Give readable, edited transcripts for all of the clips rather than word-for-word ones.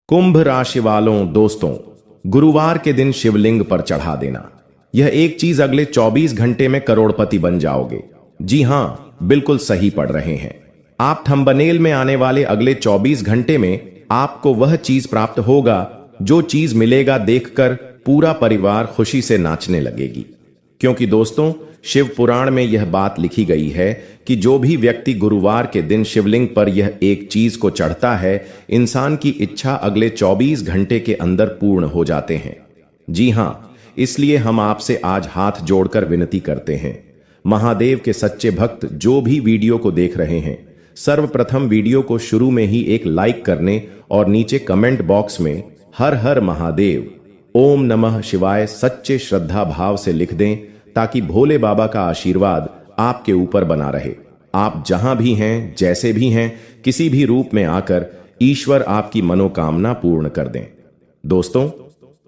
कुंभ राशि वालों दोस्तों, गुरुवार के दिन शिवलिंग पर चढ़ा देना, यह एक चीज अगले 24 घंटे में करोड़पति बन जाओगे। जी हां, बिल्कुल सही पढ़ रहे हैं आप। थंबनेल में आने वाले अगले 24 घंटे में आपको वह चीज प्राप्त होगा जो चीज मिलेगा देखकर पूरा परिवार खुशी से नाचने लगेगी। क्योंकि दोस्तों, शिव पुराण में यह बात लिखी गई है कि जो भी व्यक्ति गुरुवार के दिन शिवलिंग पर यह एक चीज को चढ़ता है, इंसान की इच्छा अगले 24 घंटे के अंदर पूर्ण हो जाते हैं। जी हां, इसलिए हम आपसे आज हाथ जोड़कर विनती करते हैं, महादेव के सच्चे भक्त जो भी वीडियो को देख रहे हैं, सर्वप्रथम वीडियो को शुरू में ही एक लाइक करने और नीचे कमेंट बॉक्स में हर हर महादेव, ओम नमः शिवाय सच्चे श्रद्धा भाव से लिख दें, ताकि भोले बाबा का आशीर्वाद आपके ऊपर बना रहे। आप जहां भी हैं, जैसे भी हैं, किसी भी रूप में आकर ईश्वर आपकी मनोकामना पूर्ण कर दें। दोस्तों,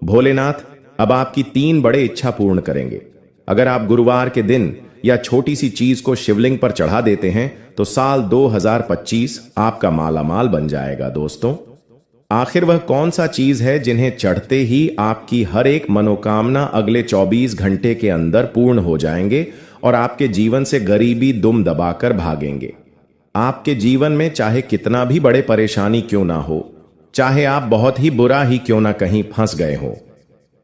भोलेनाथ अब आपकी 3 बड़े इच्छा पूर्ण करेंगे। अगर आप गुरुवार के दिन या छोटी सी चीज को शिवलिंग पर चढ़ा देते हैं तो साल 2025 आपका मालामाल बन जाएगा। दोस्तों, आखिर वह कौन सा चीज है जिन्हें चढ़ते ही आपकी हर एक मनोकामना अगले 24 घंटे के अंदर पूर्ण हो जाएंगे और आपके जीवन से गरीबी दुम दबाकर भागेंगे। आपके जीवन में चाहे कितना भी बड़े परेशानी क्यों ना हो, चाहे आप बहुत ही बुरा ही क्यों ना कहीं फंस गए हो,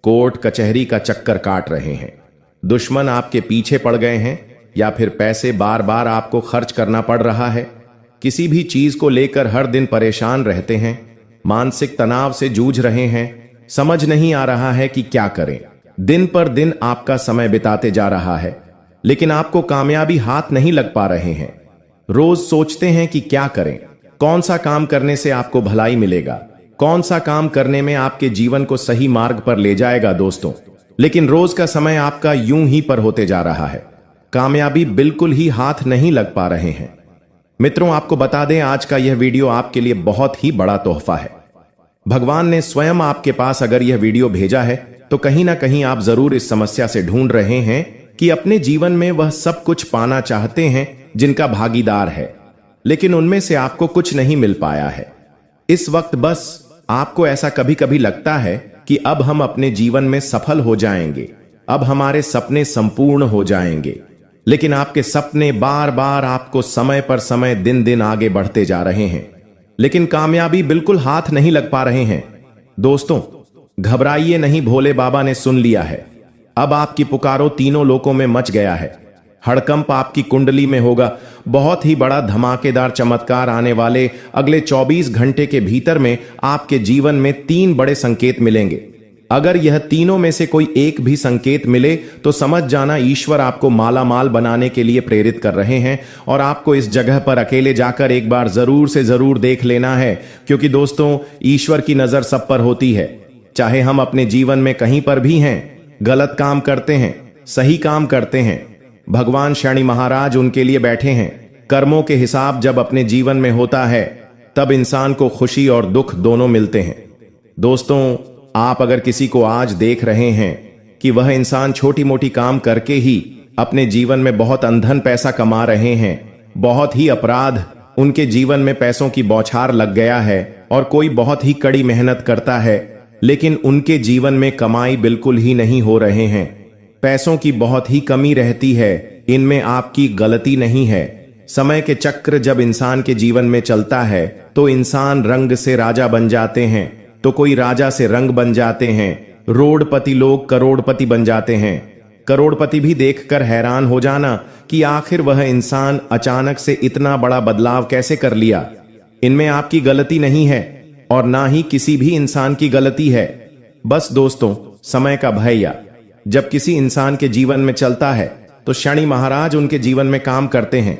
कोर्ट कचहरी का चक्कर काट रहे हैं, दुश्मन आपके पीछे पड़ गए हैं, या फिर पैसे बार बार आपको खर्च करना पड़ रहा है, किसी भी चीज को लेकर हर दिन परेशान रहते हैं, मानसिक तनाव से जूझ रहे हैं, समझ नहीं आ रहा है कि क्या करें, दिन पर दिन आपका समय बिताते जा रहा है लेकिन आपको कामयाबी हाथ नहीं लग पा रहे हैं। रोज सोचते हैं कि क्या करें, कौन सा काम करने से आपको भलाई मिलेगा, कौन सा काम करने में आपके जीवन को सही मार्ग पर ले जाएगा। दोस्तों, लेकिन रोज का समय आपका यूं ही पर होते जा रहा है, कामयाबी बिल्कुल ही हाथ नहीं लग पा रहे हैं। मित्रों, आपको बता दें, आज का यह वीडियो आपके लिए बहुत ही बड़ा तोहफा है। भगवान ने स्वयं आपके पास अगर यह वीडियो भेजा है तो कहीं ना कहीं आप जरूर इस समस्या से ढूंढ रहे हैं कि अपने जीवन में वह सब कुछ पाना चाहते हैं जिनका भागीदार है, लेकिन उनमें से आपको कुछ नहीं मिल पाया है। इस वक्त बस आपको ऐसा कभी कभी लगता है कि अब हम अपने जीवन में सफल हो जाएंगे, अब हमारे सपने संपूर्ण हो जाएंगे, लेकिन आपके सपने बार बार आपको समय पर समय दिन दिन आगे बढ़ते जा रहे हैं, लेकिन कामयाबी बिल्कुल हाथ नहीं लग पा रहे हैं। दोस्तों, घबराइए नहीं, भोले बाबा ने सुन लिया है। अब आपकी पुकारो तीनों लोकों में मच गया है। हड़कंप आपकी कुंडली में होगा। बहुत ही बड़ा धमाकेदार चमत्कार आने वाले अगले 24 घंटे के भीतर में आपके जीवन में 3 बड़े संकेत मिलेंगे। अगर यह तीनों में से कोई एक भी संकेत मिले तो समझ जाना ईश्वर आपको माला माल बनाने के लिए प्रेरित कर रहे हैं, और आपको इस जगह पर अकेले जाकर एक बार जरूर से जरूर देख लेना है। क्योंकि दोस्तों, ईश्वर की नजर सब पर होती है। चाहे हम अपने जीवन में कहीं पर भी हैं, गलत काम करते हैं, सही काम करते हैं, भगवान शनि महाराज उनके लिए बैठे हैं। कर्मों के हिसाब जब अपने जीवन में होता है तब इंसान को खुशी और दुख दोनों मिलते हैं। दोस्तों, आप अगर किसी को आज देख रहे हैं कि वह इंसान छोटी मोटी काम करके ही अपने जीवन में बहुत अंधन पैसा कमा रहे हैं, बहुत ही अपराध उनके जीवन में पैसों की बौछार लग गया है, और कोई बहुत ही कड़ी मेहनत करता है लेकिन उनके जीवन में कमाई बिल्कुल ही नहीं हो रहे हैं, पैसों की बहुत ही कमी रहती है, इनमें आपकी गलती नहीं है। समय के चक्र जब इंसान के जीवन में चलता है तो इंसान रंग से राजा बन जाते हैं, तो कोई राजा से रंग बन जाते हैं, रोडपति लोग करोड़पति बन जाते हैं। करोड़पति भी देखकर हैरान हो जाना कि आखिर वह इंसान अचानक से इतना बड़ा बदलाव कैसे कर लिया। इनमें आपकी गलती नहीं है और ना ही किसी भी इंसान की गलती है। बस दोस्तों, समय का भैया जब किसी इंसान के जीवन में चलता है तो शनि महाराज उनके जीवन में काम करते हैं।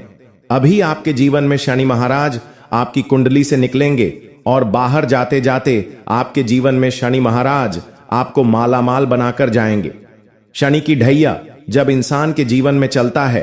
अभी आपके जीवन में शनि महाराज आपकी कुंडली से निकलेंगे और बाहर जाते जाते आपके जीवन में शनि महाराज आपको मालामाल बनाकर जाएंगे। शनि की ढैया जब इंसान के जीवन में चलता है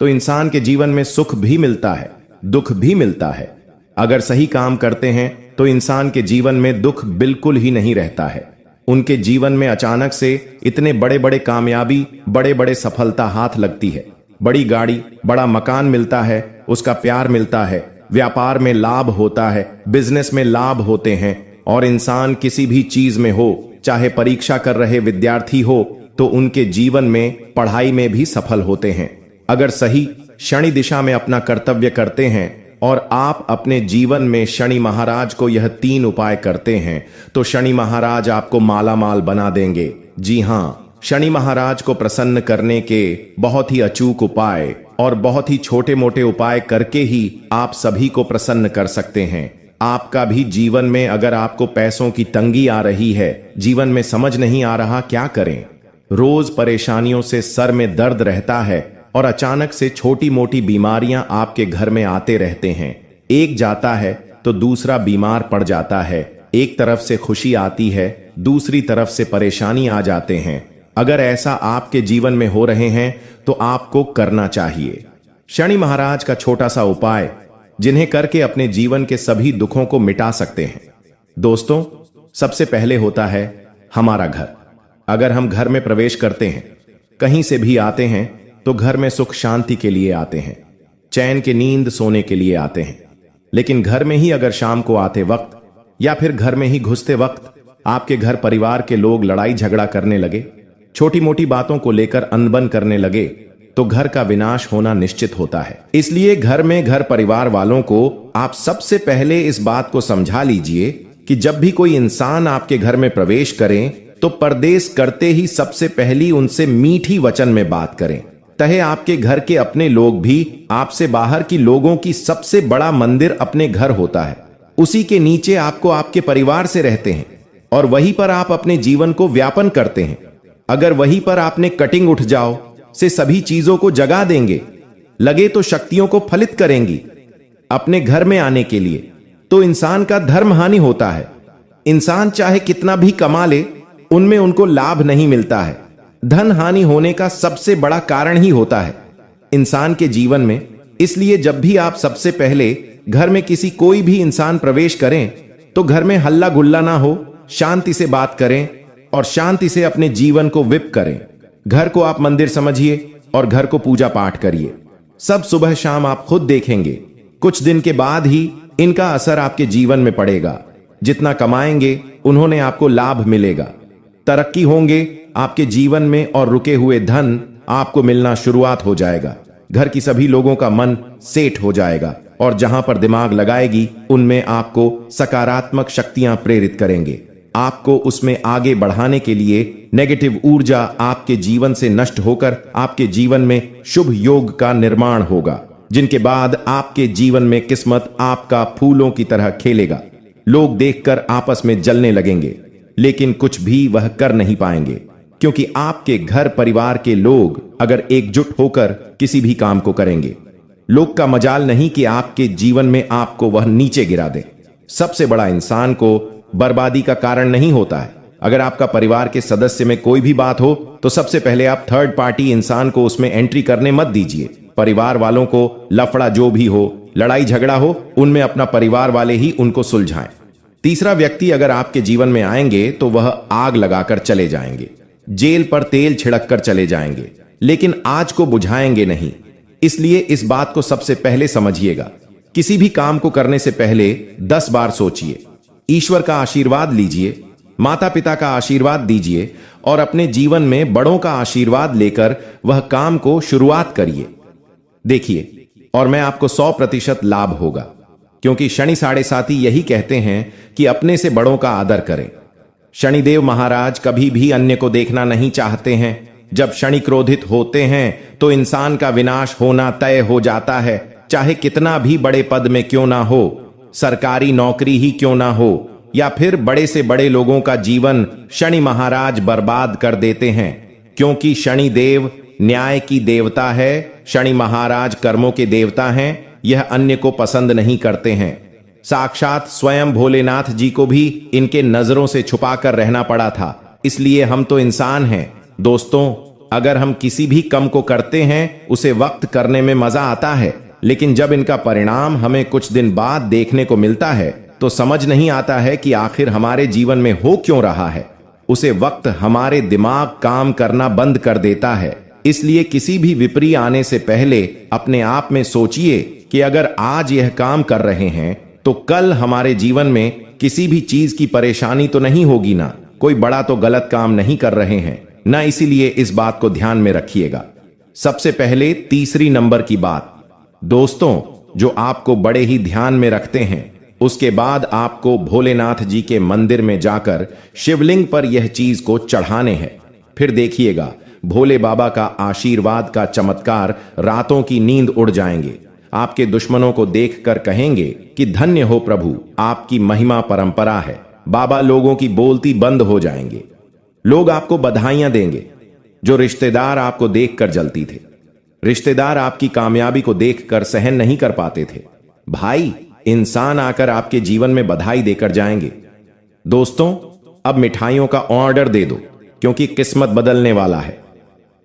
तो इंसान के जीवन में सुख भी मिलता है, दुख भी मिलता है। अगर सही काम करते हैं तो इंसान के जीवन में दुख बिल्कुल ही नहीं रहता है। उनके जीवन में अचानक से इतने बड़े बड़े कामयाबी, बड़े बड़े सफलता हाथ लगती है। बड़ी गाड़ी, बड़ा मकान मिलता है, उसका प्यार मिलता है, व्यापार में लाभ होता है, बिजनेस में लाभ होते हैं, और इंसान किसी भी चीज में हो, चाहे परीक्षा कर रहे विद्यार्थी हो, तो उनके जीवन में पढ़ाई में भी सफल होते हैं। अगर सही शनि दिशा में अपना कर्तव्य करते हैं और आप अपने जीवन में शनि महाराज को यह 3 उपाय करते हैं तो शनि महाराज आपको मालामाल बना देंगे। जी हाँ, शनि महाराज को प्रसन्न करने के बहुत ही अचूक उपाय और बहुत ही छोटे मोटे उपाय करके ही आप सभी को प्रसन्न कर सकते हैं। आपका भी जीवन में अगर आपको पैसों की तंगी आ रही है, जीवन में समझ नहीं आ रहा क्या करें, रोज परेशानियों से सर में दर्द रहता है और अचानक से छोटी मोटी बीमारियां आपके घर में आते रहते हैं, एक जाता है तो दूसरा बीमार पड़ जाता है, एक तरफ से खुशी आती है, दूसरी तरफ से परेशानी आ जाते हैं। अगर ऐसा आपके जीवन में हो रहे हैं तो आपको करना चाहिए शनि महाराज का छोटा सा उपाय, जिन्हें करके अपने जीवन के सभी दुखों को मिटा सकते हैं। दोस्तों, सबसे पहले होता है हमारा घर। अगर हम घर में प्रवेश करते हैं, कहीं से भी आते हैं, तो घर में सुख शांति के लिए आते हैं, चैन की नींद सोने के लिए आते हैं। लेकिन घर में ही अगर शाम को आते वक्त या फिर घर में ही घुसते वक्त आपके घर परिवार के लोग लड़ाई झगड़ा करने लगे, छोटी मोटी बातों को लेकर अनबन करने लगे, तो घर का विनाश होना निश्चित होता है। इसलिए घर परिवार वालों को आप सबसे पहले इस बात को समझा लीजिए कि जब भी कोई इंसान आपके घर में प्रवेश करें तो परदेश करते ही सबसे पहली उनसे मीठी वचन में बात करें। तहे आपके घर के अपने लोग भी आपसे बाहर की लोगों की सबसे बड़ा मंदिर अपने घर होता है, उसी के नीचे आपको आपके परिवार से रहते हैं और वहीं पर आप अपने जीवन को व्यापन करते हैं। अगर वहीं पर आपने कटिंग उठ जाओ से सभी चीजों को जगा देंगे, लगे तो शक्तियों को फलित करेंगी अपने घर में आने के लिए, तो इंसान का धर्म हानि होता है। इंसान चाहे कितना भी कमा ले, उनमें उनको लाभ नहीं मिलता है। धन हानि होने का सबसे बड़ा कारण ही होता है इंसान के जीवन में। इसलिए जब भी आप सबसे पहले घर में किसी कोई भी इंसान प्रवेश करें तो घर में हल्ला गुल्ला ना हो, शांति से बात करें और शांति से अपने जीवन को विप करें। घर को आप मंदिर समझिए और घर को पूजा पाठ करिए। सब सुबह शाम आप खुद देखेंगे, कुछ दिन के बाद ही इनका असर आपके जीवन में पड़ेगा। जितना कमाएंगे उन्होंने आपको लाभ मिलेगा, तरक्की होंगे आपके जीवन में और रुके हुए धन आपको मिलना शुरुआत हो जाएगा। घर की सभी लोगों का मन सेट हो जाएगा और जहां पर दिमाग लगाएगी उनमें आपको सकारात्मक शक्तियां प्रेरित करेंगे। आपको उसमें आगे बढ़ाने के लिए नेगेटिव ऊर्जा आपके जीवन से नष्ट होकर आपके जीवन में शुभ योग का निर्माण होगा, जिनके बाद आपके जीवन में किस्मत आपका फूलों की तरह खेलेगा। लोग देखकर आपस में जलने लगेंगे, लेकिन कुछ भी वह कर नहीं पाएंगे, क्योंकि आपके घर परिवार के लोग अगर एकजुट होकर किसी भी काम को करेंगे, लोग का मजाल नहीं कि आपके जीवन में आपको वह नीचे गिरा दे। सबसे बड़ा इंसान को बर्बादी का कारण नहीं होता है। अगर आपका परिवार के सदस्य में कोई भी बात हो तो सबसे पहले आप थर्ड पार्टी इंसान को उसमें एंट्री करने मत दीजिए। परिवार वालों को लफड़ा जो भी हो, लड़ाई झगड़ा हो, उनमें अपना परिवार वाले ही उनको सुलझाएं। तीसरा व्यक्ति अगर आपके जीवन में आएंगे तो वह आग लगाकर चले जाएंगे, जेल पर तेल छिड़क कर चले जाएंगे, लेकिन आज को बुझाएंगे नहीं। इसलिए इस बात को सबसे पहले समझिएगा, किसी भी काम को करने से पहले 10 बार सोचिए, ईश्वर का आशीर्वाद लीजिए, माता पिता का आशीर्वाद दीजिए और अपने जीवन में बड़ों का आशीर्वाद लेकर वह काम को शुरुआत करिए। देखिए, और मैं आपको 100% लाभ होगा, क्योंकि शनि 7.5 यही कहते हैं कि अपने से बड़ों का आदर करें। शनिदेव महाराज कभी भी अन्य को देखना नहीं चाहते हैं। जब शनि क्रोधित होते हैं तो इंसान का विनाश होना तय हो जाता है, चाहे कितना भी बड़े पद में क्यों ना हो, सरकारी नौकरी ही क्यों ना हो, या फिर बड़े से बड़े लोगों का जीवन शनि महाराज बर्बाद कर देते हैं। क्योंकि शनि देव न्याय की देवता है, शनि महाराज कर्मों के देवता हैं, यह अन्य को पसंद नहीं करते हैं। साक्षात स्वयं भोलेनाथ जी को भी इनके नजरों से छुपाकर रहना पड़ा था। इसलिए हम तो इंसान हैं। दोस्तों, अगर हम किसी भी कम को करते हैं उसे वक्त करने में मजा आता है, लेकिन जब इनका परिणाम हमें कुछ दिन बाद देखने को मिलता है तो समझ नहीं आता है कि आखिर हमारे जीवन में हो क्यों रहा है। उसे वक्त हमारे दिमाग काम करना बंद कर देता है। इसलिए किसी भी विपरीत आने से पहले अपने आप में सोचिए कि अगर आज यह काम कर रहे हैं तो कल हमारे जीवन में किसी भी चीज की परेशानी तो नहीं होगी ना, कोई बड़ा तो गलत काम नहीं कर रहे हैं ना, इसीलिए इस बात को ध्यान में रखिएगा। सबसे पहले तीसरी नंबर की बात, दोस्तों, जो आपको बड़े ही ध्यान में रखते हैं, उसके बाद आपको भोलेनाथ जी के मंदिर में जाकर शिवलिंग पर यह चीज को चढ़ाने हैं। फिर देखिएगा, भोले बाबा का आशीर्वाद का चमत्कार, रातों की नींद उड़ जाएंगे। आपके दुश्मनों को देखकर कहेंगे कि धन्य हो प्रभु, आपकी महिमा परंपरा है। बाबा लोगों की बोलती बंद हो जाएंगे। लोग आपको बधाइयां देंगे। जो रिश्तेदार आपको देखकर जलती थे, रिश्तेदार आपकी कामयाबी को देखकर सहन नहीं कर पाते थे, भाई, इंसान आकर आपके जीवन में बधाई देकर जाएंगे। दोस्तों, अब मिठाइयों का ऑर्डर दे दो, क्योंकि किस्मत बदलने वाला है।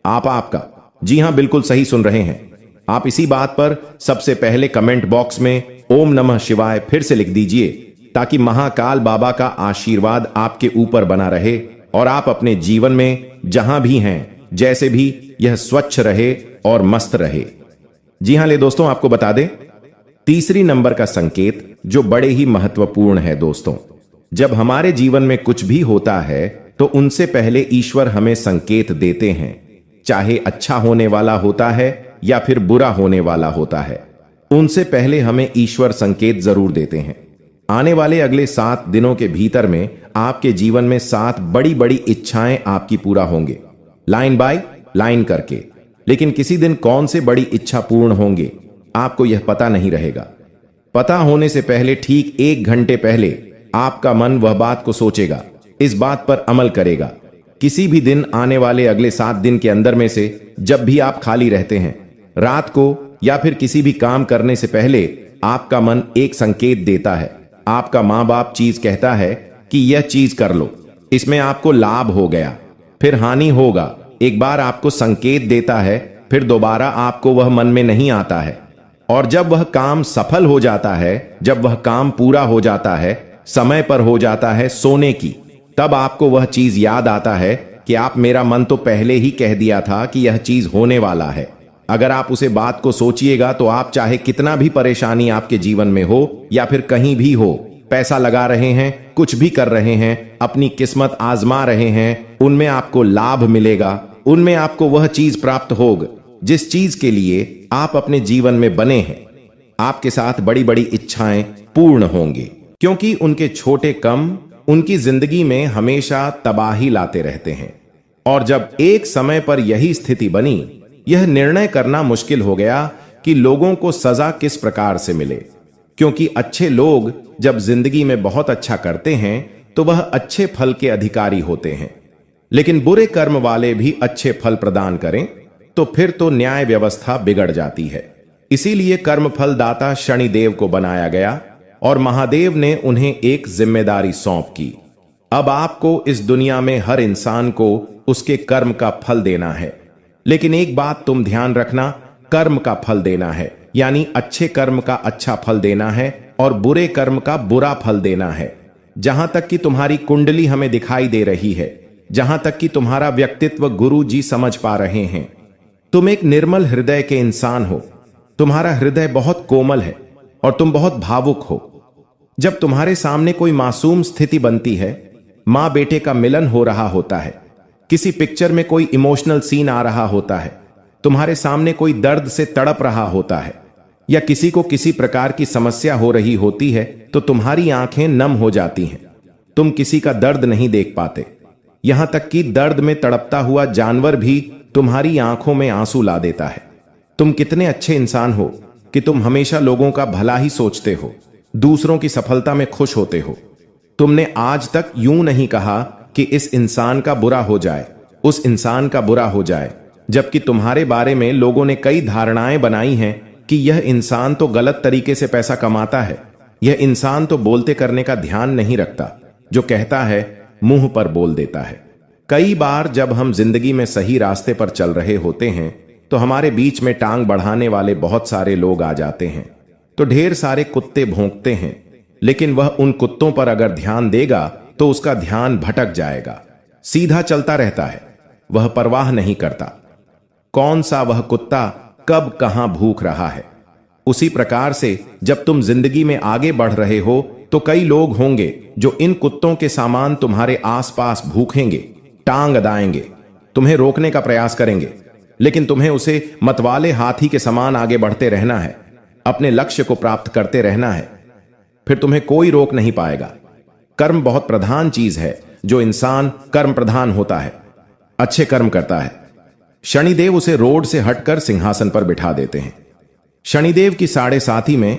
आपका, जी हां, बिल्कुल सही सुन रहे हैं। आप इसी बात पर सबसे पहले कमेंट बॉक्स में ओम नमः शिवाय फिर से लिख दीजिए, ताकि महाकाल बाबा का आशीर्वाद आपके ऊपर बना रहे और आप अपने जीवन में जहां भी हैं, जैसे भी, यह स्वच्छ रहे और मस्त रहे। जी हां, ले दोस्तों, आपको बता दें, तीसरी नंबर का संकेत जो बड़े ही महत्वपूर्ण है। दोस्तों, जब हमारे जीवन में कुछ भी होता है तो उनसे पहले ईश्वर हमें संकेत देते हैं, चाहे अच्छा होने वाला होता है या फिर बुरा होने वाला होता है। उनसे पहले हमें ईश्वर संकेत जरूर देते हैं। आने वाले अगले 7 दिनों के भीतर में आपके जीवन में 7 बड़ी बड़ी इच्छाएं आपकी पूरा होंगे, लाइन बाय लाइन करके। लेकिन किसी दिन कौन से बड़ी इच्छा पूर्ण होंगे, आपको यह पता नहीं रहेगा। पता होने से पहले ठीक 1 घंटे पहले आपका मन वह बात को सोचेगा, इस बात पर अमल करेगा। किसी भी दिन आने वाले अगले 7 दिन के अंदर में से जब भी आप खाली रहते हैं, रात को या फिर किसी भी काम करने से पहले आपका मन एक संकेत देता है। आपका मां बाप चीज कहता है कि यह चीज कर लो, इसमें आपको लाभ हो गया, फिर हानि होगा। एक बार आपको संकेत देता है, फिर दोबारा आपको वह मन में नहीं आता है। और जब वह काम सफल हो जाता है, जब वह काम पूरा हो जाता है, समय पर हो जाता है सोने की, तब आपको वह चीज याद आता है कि आप, मेरा मन तो पहले ही कह दिया था कि यह चीज होने वाला है। अगर आप उसे बात को सोचिएगा तो आप, चाहे कितना भी परेशानी आपके जीवन में हो या फिर कहीं भी हो, पैसा लगा रहे हैं, कुछ भी कर रहे हैं, अपनी किस्मत आजमा रहे हैं, उनमें आपको लाभ मिलेगा, उनमें आपको वह चीज प्राप्त होगी जिस चीज के लिए आप अपने जीवन में बने हैं। आपके साथ बड़ी बड़ी इच्छाएं पूर्ण होंगी, क्योंकि उनके छोटे कम उनकी जिंदगी में हमेशा तबाही लाते रहते हैं। और जब एक समय पर यही स्थिति बनी, यह निर्णय करना मुश्किल हो गया कि लोगों को सजा किस प्रकार से मिले, क्योंकि अच्छे लोग जब जिंदगी में बहुत अच्छा करते हैं तो वह अच्छे फल के अधिकारी होते हैं, लेकिन बुरे कर्म वाले भी अच्छे फल प्रदान करें तो फिर तो न्याय व्यवस्था बिगड़ जाती है। इसीलिए कर्मफल दाता शनिदेव को बनाया गया और महादेव ने उन्हें एक जिम्मेदारी सौंप की। अब आपको इस दुनिया में हर इंसान को उसके कर्म का फल देना है, लेकिन एक बात तुम ध्यान रखना, कर्म का फल देना है, यानी अच्छे कर्म का अच्छा फल देना है और बुरे कर्म का बुरा फल देना है। जहां तक कि तुम्हारी कुंडली हमें दिखाई दे रही है, जहां तक कि तुम्हारा व्यक्तित्व गुरु जी समझ पा रहे हैं, तुम एक निर्मल हृदय के इंसान हो। तुम्हारा हृदय बहुत कोमल है और तुम बहुत भावुक हो। जब तुम्हारे सामने कोई मासूम स्थिति बनती है, मां बेटे का मिलन हो रहा होता है, किसी पिक्चर में कोई इमोशनल सीन आ रहा होता है, तुम्हारे सामने कोई दर्द से तड़प रहा होता है, या किसी को किसी प्रकार की समस्या हो रही होती है, तो तुम्हारी आंखें नम हो जाती हैं। तुम किसी का दर्द नहीं देख पाते। यहां तक कि दर्द में तड़पता हुआ जानवर भी तुम्हारी आंखों में आंसू ला देता है। तुम कितने अच्छे इंसान हो कि तुम हमेशा लोगों का भला ही सोचते हो, दूसरों की सफलता में खुश होते हो। तुमने आज तक यूं नहीं कहा कि इस इंसान का बुरा हो जाए, उस इंसान का बुरा हो जाए, जबकि तुम्हारे बारे में लोगों ने कई धारणाएं बनाई हैं कि यह इंसान तो गलत तरीके से पैसा कमाता है, यह इंसान तो बोलते करने का ध्यान नहीं रखता, जो कहता है मुंह पर बोल देता है। कई बार जब हम जिंदगी में सही रास्ते पर चल रहे होते हैं तो हमारे बीच में टांग बढ़ाने वाले बहुत सारे लोग आ जाते हैं, तो ढेर सारे कुत्ते भौंकते हैं, लेकिन वह उन कुत्तों पर अगर ध्यान देगा तो उसका ध्यान भटक जाएगा, सीधा चलता रहता है, वह परवाह नहीं करता कौन सा वह कुत्ता कब कहां भूख रहा है। उसी प्रकार से जब तुम जिंदगी में आगे बढ़ रहे हो तो कई लोग होंगे जो इन कुत्तों के सामान तुम्हारे आसपास भूखेंगे, टांग अदाएंगे, तुम्हें रोकने का प्रयास करेंगे, लेकिन तुम्हें उसे मतवाले हाथी के समान आगे बढ़ते रहना है, अपने लक्ष्य को प्राप्त करते रहना है। फिर तुम्हें कोई रोक नहीं पाएगा। कर्म बहुत प्रधान चीज है। जो इंसान कर्म प्रधान होता है, अच्छे कर्म करता है, शनिदेव उसे रोड से हटकर सिंहासन पर बिठा देते हैं। शनिदेव की 7.5 में,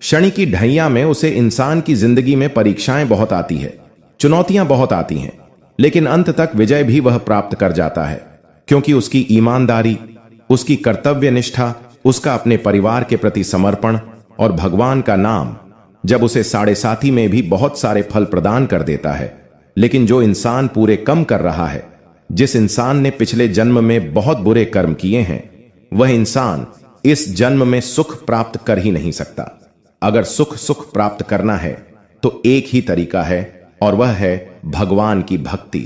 शनि की ढैया में उसे इंसान की जिंदगी में परीक्षाएं बहुत आती है, चुनौतियां बहुत आती हैं, लेकिन अंत तक विजय भी वह प्राप्त कर जाता है, क्योंकि उसकी ईमानदारी, उसकी कर्तव्य निष्ठा, उसका अपने परिवार के प्रति समर्पण और भगवान का नाम जब उसे 7.5 में भी बहुत सारे फल प्रदान कर देता है। लेकिन जो इंसान पूरे कम कर रहा है, जिस इंसान ने पिछले जन्म में बहुत बुरे कर्म किए हैं, वह इंसान इस जन्म में सुख प्राप्त कर ही नहीं सकता। अगर सुख प्राप्त करना है तो एक ही तरीका है, और वह है भगवान की भक्ति।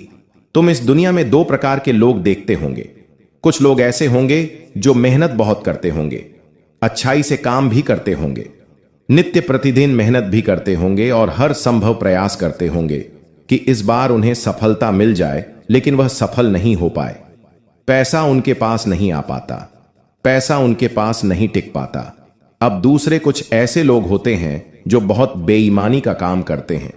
तुम इस दुनिया में 2 प्रकार के लोग देखते होंगे। कुछ लोग ऐसे होंगे जो मेहनत बहुत करते होंगे, अच्छाई से काम भी करते होंगे, नित्य प्रतिदिन मेहनत भी करते होंगे और हर संभव प्रयास करते होंगे कि इस बार उन्हें सफलता मिल जाए, लेकिन वह सफल नहीं हो पाए। पैसा उनके पास नहीं आ पाता, पैसा उनके पास नहीं टिक पाता। अब दूसरे कुछ ऐसे लोग होते हैं जो बहुत बेईमानी का काम करते हैं।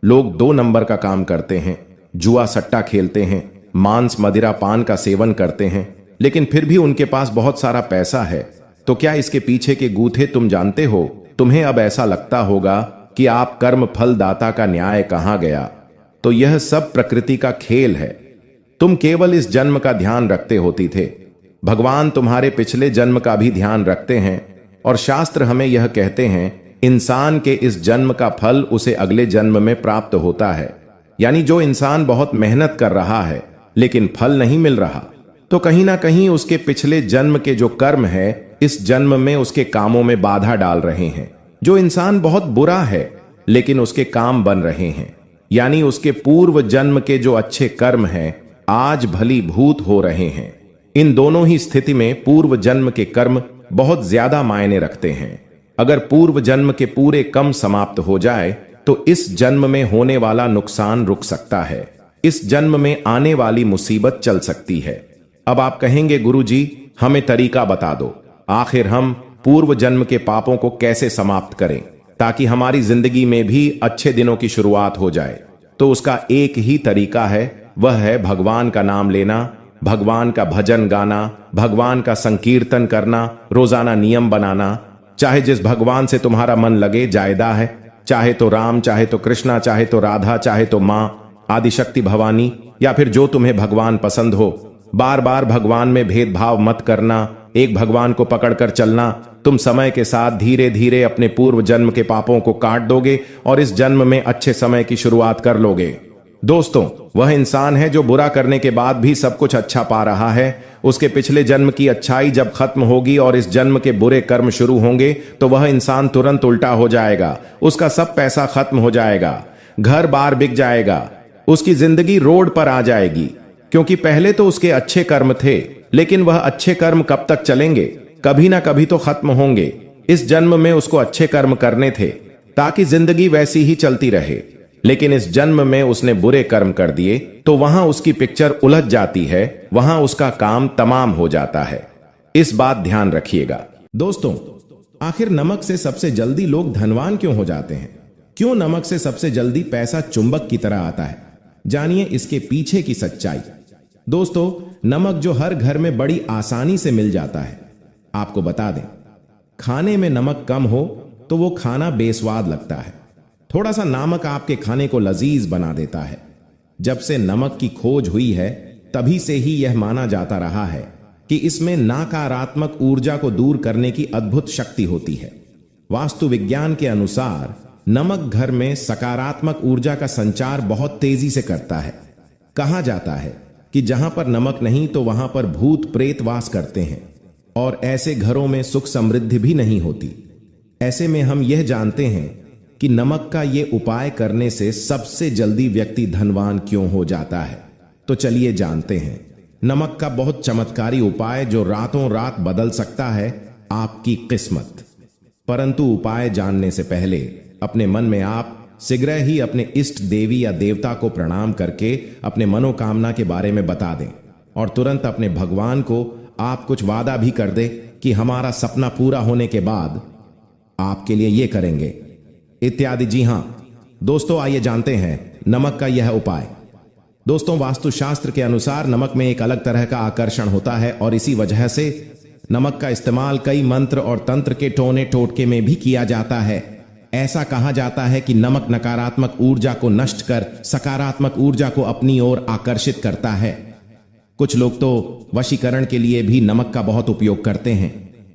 लोग 2 नंबर का काम करते हैं, जुआ सट्टा खेलते हैं, मांस मदिरा पान का सेवन करते हैं, लेकिन फिर भी उनके पास बहुत सारा पैसा है। तो क्या इसके पीछे के गूथे तुम जानते हो? तुम्हें अब ऐसा लगता होगा कि आप कर्म फल दाता का न्याय कहां गया। तो यह सब प्रकृति का खेल है। तुम केवल इस जन्म का ध्यान रखते होती थे, भगवान तुम्हारे पिछले जन्म का भी ध्यान रखते हैं। और शास्त्र हमें यह कहते हैं, इंसान के इस जन्म का फल उसे अगले जन्म में प्राप्त होता है। यानी जो इंसान बहुत मेहनत कर रहा है लेकिन फल नहीं मिल रहा, तो कहीं ना कहीं उसके पिछले जन्म के जो कर्म है इस जन्म में उसके कामों में बाधा डाल रहे हैं। जो इंसान बहुत बुरा है लेकिन उसके काम बन रहे हैं, यानी उसके पूर्व जन्म के जो अच्छे कर्म हैं आज भली भूत हो रहे हैं। इन दोनों ही स्थिति में पूर्व जन्म के कर्म बहुत ज्यादा मायने रखते हैं। अगर पूर्व जन्म के पूरे कम समाप्त हो जाए तो इस जन्म में होने वाला नुकसान रुक सकता है, इस जन्म में आने वाली मुसीबत चल सकती है। अब आप कहेंगे, गुरुजी हमें तरीका बता दो, आखिर हम पूर्व जन्म के पापों को कैसे समाप्त करें ताकि हमारी जिंदगी में भी अच्छे दिनों की शुरुआत हो जाए। तो उसका एक ही तरीका है, वह है भगवान का नाम लेना, भगवान का भजन गाना, भगवान का संकीर्तन करना, रोजाना नियम बनाना। चाहे जिस भगवान से तुम्हारा मन लगे जायदा है, चाहे तो राम, चाहे तो कृष्णा, चाहे तो राधा, चाहे तो मां आदिशक्ति भवानी, या फिर जो तुम्हें भगवान पसंद हो। बार बार भगवान में भेदभाव मत करना, एक भगवान को पकड़कर चलना। तुम समय के साथ धीरे धीरे अपने पूर्व जन्म के पापों को काट दोगे और इस जन्म में अच्छे समय की शुरुआत कर लोगे। दोस्तों, वह इंसान है जो बुरा करने के बाद भी सब कुछ अच्छा पा रहा है। उसके पिछले जन्म की अच्छाई जब खत्म होगी और इस जन्म के बुरे कर्म शुरू होंगे तो वह इंसान तुरंत उल्टा हो जाएगा। उसका सब पैसा खत्म हो जाएगा, घर बार बिक जाएगा, उसकी जिंदगी रोड पर आ जाएगी, क्योंकि पहले तो उसके अच्छे कर्म थे, लेकिन वह अच्छे कर्म कब तक चलेंगे? कभी ना कभी तो खत्म होंगे। इस जन्म में उसको अच्छे कर्म करने थे ताकि जिंदगी वैसी ही चलती रहे, लेकिन इस जन्म में उसने बुरे कर्म कर दिए तो वहां उसकी पिक्चर उलझ जाती है, वहां उसका काम तमाम हो जाता है। इस बात ध्यान रखिएगा। दोस्तों, आखिर नमक से सबसे जल्दी लोग धनवान क्यों हो जाते हैं? क्यों नमक से सबसे जल्दी पैसा चुंबक की तरह आता है? जानिए इसके पीछे की सच्चाई। दोस्तों, नमक जो हर घर में बड़ी आसानी से मिल जाता है, आपको बता दें, खाने में नमक कम हो तो वो खाना बेस्वाद लगता है। थोड़ा सा नमक आपके खाने को लजीज बना देता है। जब से नमक की खोज हुई है तभी से ही यह माना जाता रहा है कि इसमें नकारात्मक ऊर्जा को दूर करने की अद्भुत शक्ति होती है। वास्तु विज्ञान के अनुसार नमक घर में सकारात्मक ऊर्जा का संचार बहुत तेजी से करता है। कहा जाता है कि जहां पर नमक नहीं तो वहां पर भूत प्रेत वास करते हैं और ऐसे घरों में सुख समृद्धि भी नहीं होती। ऐसे में हम यह जानते हैं कि नमक का ये उपाय करने से सबसे जल्दी व्यक्ति धनवान क्यों हो जाता है। तो चलिए जानते हैं नमक का बहुत चमत्कारी उपाय जो रातों रात बदल सकता है आपकी किस्मत। परंतु उपाय जानने से पहले अपने मन में आप शीघ्र ही अपने इष्ट देवी या देवता को प्रणाम करके अपने मनोकामना के बारे में बता दें और तुरंत अपने भगवान को आप कुछ वादा भी कर दे कि हमारा सपना पूरा होने के बाद आपके लिए ये करेंगे इत्यादि। जी हां दोस्तों, आइए जानते हैं नमक का यह उपाय। दोस्तों, वास्तुशास्त्र के अनुसार नमक में एक अलग तरह का आकर्षण होता है और इसी वजह से नमक का इस्तेमाल कई मंत्र और तंत्र के टोने टोटके में भी किया जाता है। ऐसा कहा जाता है कि नमक नकारात्मक ऊर्जा को नष्ट कर सकारात्मक ऊर्जा को अपनी ओर आकर्षित करता है। कुछ लोग तो वशीकरण के लिए भी नमक का बहुत उपयोग करते हैं।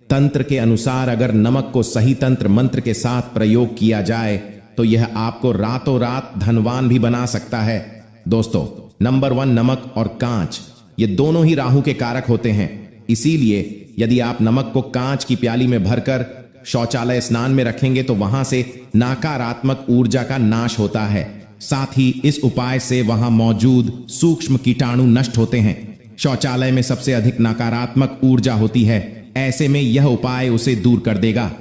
तंत्र के अनुसार अगर नमक को सही तंत्र मंत्र के साथ प्रयोग किया जाए तो यह आपको रातों रात धनवान भी बना सकता है। दोस्तों, नंबर 1, नमक और कांच, ये दोनों ही राहु के कारक होते हैं। इसीलिए यदि आप नमक को कांच की प्याली में भरकर शौचालय स्नान में रखेंगे तो वहां से नकारात्मक ऊर्जा का नाश होता है। साथ ही इस उपाय से वहां मौजूद सूक्ष्म कीटाणु नष्ट होते हैं। शौचालय में सबसे अधिक नकारात्मक ऊर्जा होती है, ऐसे में यह उपाय उसे दूर कर देगा।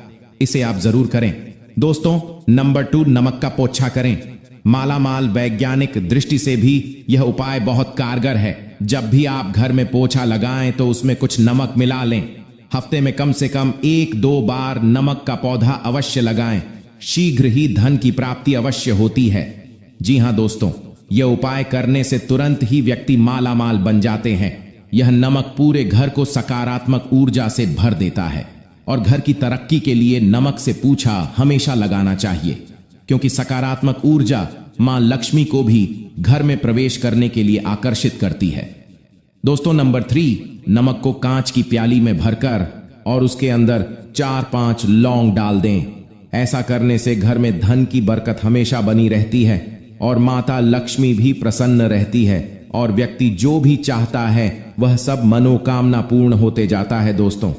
इसे आप जरूर करें। दोस्तों, नंबर 2, नमक का पोछा करें। मालामाल वैज्ञानिक दृष्टि से भी यह उपाय बहुत कारगर है। जब भी आप घर में पोछा लगाएं तो उसमें कुछ नमक मिला लें। हफ्ते में कम से कम 1-2 बार नमक का पौधा अवश्य लगाएं। शीघ्र ही धन की प्राप्ति अवश्य होती है। जी हां दोस्तों, यह उपाय करने से तुरंत ही व्यक्ति मालामाल बन जाते हैं। यह नमक पूरे घर को सकारात्मक ऊर्जा से भर देता है और घर की तरक्की के लिए नमक से पूछा हमेशा लगाना चाहिए, क्योंकि सकारात्मक ऊर्जा मां लक्ष्मी को भी घर में प्रवेश करने के लिए आकर्षित करती है। दोस्तों, नंबर 3, नमक को कांच की प्याली में भरकर और उसके अंदर 4-5 लौंग डाल दें। ऐसा करने से घर में धन की बरकत हमेशा बनी रहती है और माता लक्ष्मी भी प्रसन्न रहती है और व्यक्ति जो भी चाहता है वह सब मनोकामना पूर्ण होते जाता है। दोस्तों,